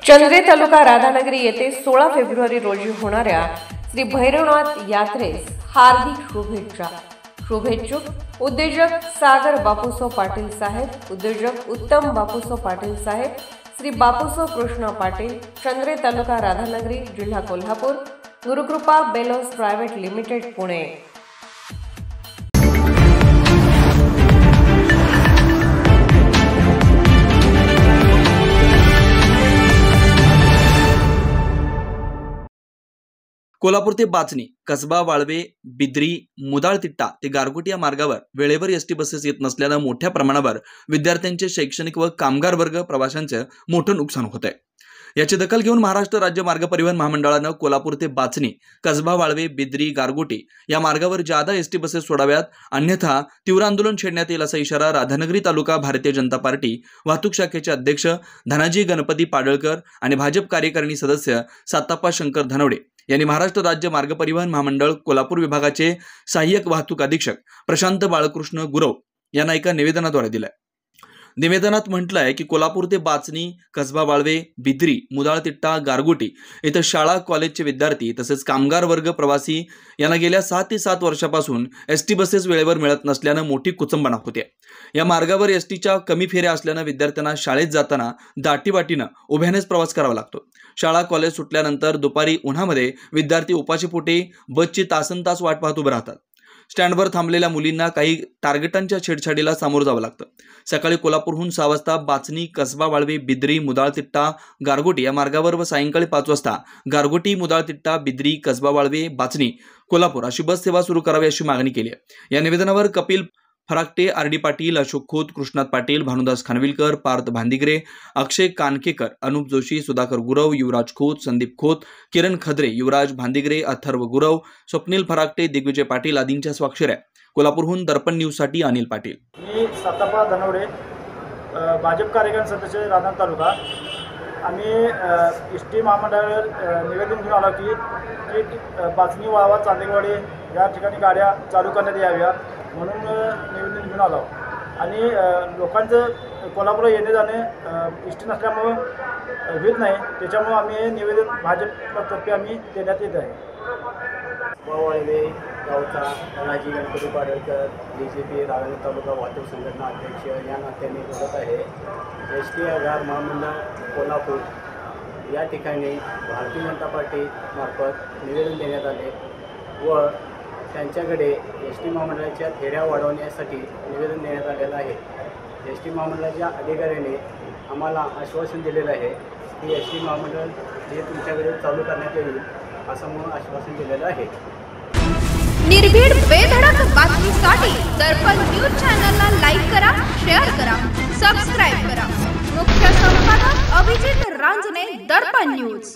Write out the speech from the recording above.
चंद्रे तालुका राधानगरी येथे 16 फेब्रुवारी रोजी होणाऱ्या श्री भैरवनाथ यात्रेस हार्दिक शुभेच्छुक उद्योजक सागर बापूसो पाटील साहेब, उद्योजक उत्तम बापूसो पाटील साहेब, श्री बापूसो कृष्ण पाटील, चंद्रे तालुका राधानगरी, जिल्हा Kolhapur, Gurukrupa bellows private limited, Pune. Kolhapur ते बाचणी, कसबा, वाळवे, बिद्री, मुदाळतिट्टा ते गारगोटी या मार्गावर वेळेवर एसटी बसेस येत नसल्याने मोठ्या प्रमाणावर विद्यार्थ्यांचे, शैक्षणिक व कामगार वर्ग प्रवाशांचे मोठे नुकसान होत आहे। याची दखल घेऊन महाराष्ट्र राज्य मार्ग परिवहन महामंडळाने कोल्हापूर ते बाचणी, कसबा, वाळवे, बिद्री, गारगोटी या मार्गावर जादा एसटी बसेस सोडाव्यात, अन्यथा तीव्र आंदोलन छेडण्यात येईल असा इशारा राधानगरी तालुका भारतीय जनता पार्टी वाहतूक शाखेचे अध्यक्ष धनाजी गणपती पाडळकर आणि भाजप कार्यकारिणी सदस्य साताप्पा शंकर धनवडे यांनी महाराष्ट्र राज्य मार्ग परिवहन महामंडळ कोल्हापूर विभागाचे सहाय्यक वाहतूक अधीक्षक प्रशांत बाळकृष्ण गुरव यांना एका निवेदनाद्वारे दिलाय। निवेदनात म्हटलं आहे की कोल्हापूर ते बाचणी, कसबा, वाळवे, बिद्री, मुदाळतिट्टा, गारगोटी इथं शाळा, कॉलेजचे विद्यार्थी तसेच कामगार वर्ग प्रवासी यांना गेल्या 6 ते 7 वर्षापासून एसटी बसेस वेळेवर मिळत नसल्याने मोठी कुचंबणा होते। या मार्गावर एसटीच्या कमी फेऱ्या असल्याने विद्यार्थ्यांना शाळेत जाताना दाटीवाटीनं उभ्यानेच प्रवास करावा लागतो। शाळा, कॉलेज सुटल्यानंतर दुपारी उन्हामध्ये विद्यार्थी उपाशीपोटी बसची तासनतास वाट पाहत उभे राहतात। स्टँडवर थांबलेल्या मुलींना काही टार्गेटांच्या छेडछाडीला सामोरं जावं लागतं। सकाळी कोल्हापूरहून 6 वाजता बाचणी, कसबा, वाळवे, बिद्री, मुदाळतिट्टा, गारगोटी या मार्गावर व सायंकाळी 5 वाजता गारगोटी, मुदाळतिट्टा, बिद्री, कसबा, वाळवे, बाचणी, कोल्हापूर अशी बस सेवा सुरू करावी अशी मागणी केली आहे। या निवेदनावर कपिल फराकटे, आर.डी. पाटील, अशोक खोत, कृष्णात पाटील, भानुदास खानविलकर, पार्थ भांदिगरे, अक्षय कानकेकर, अनुप जोशी, सुधाकर गुरव, युवराज खोत, संदीप खोत, किरण खदरे, युवराज भांदिगरे, अथर्व गुरव, स्वप्नील फराकटे, दिग्विजय पाटील आदींच्या स्वाक्षऱ्या। कोल्हापूरहून दर्पण न्यूजसाठी अनिल पाटील। मी साताप्पा धनवडे, भाजप कार्यकारिणी सदस्य, राधानगरी तालुका। आम्ही एसटी महामंडळावर निवेदन घेऊन आलो की बाचणी, वाळवा, चांदेवाडी या ठिकाणी गाड्या चालू करण्यात याव्या म्हणून निवेदन घेऊन आलो। आणि लोकांचं कोल्हापूर येणे जाणे एसटी नसल्यामुळं होत नाही, त्याच्यामुळं आम्ही निवेदन भाजपतर्फे आम्ही देण्यात येत आहे। वाळवे गावचा धनाजी गणपती पाडळकर, BJP राधानगरी तालुका वाहतूक संघटना अध्यक्ष या नात्याने बोलत आहे। एसटी आगार महामंडळ कोल्हापूर या ठिकाणी भारतीय जनता पार्टी मार्फत निवेदन देण्यात आले व त्यांच्याकडे एसटी महामंडळाच्या फेऱ्या वाढवण्यासाठी निवेदन देण्यात आलेलं आहे। एसटी महामंडळाच्या अधिकाऱ्याने आम्हाला आश्वासन दिलेलं आहे की एसटी महामंडळ हे तुमच्याकडे चालू करण्यात येईल असं म्हणून आश्वासन दिलेलं आहे। निर्भीड बेधडक बातमीसाठी दर्पण न्यूज चॅनलला लाईक करा, शेअर करा, सबस्क्राईब करा। मुख्य संपादक अभिजित रांजणे, दर्पण न्यूज।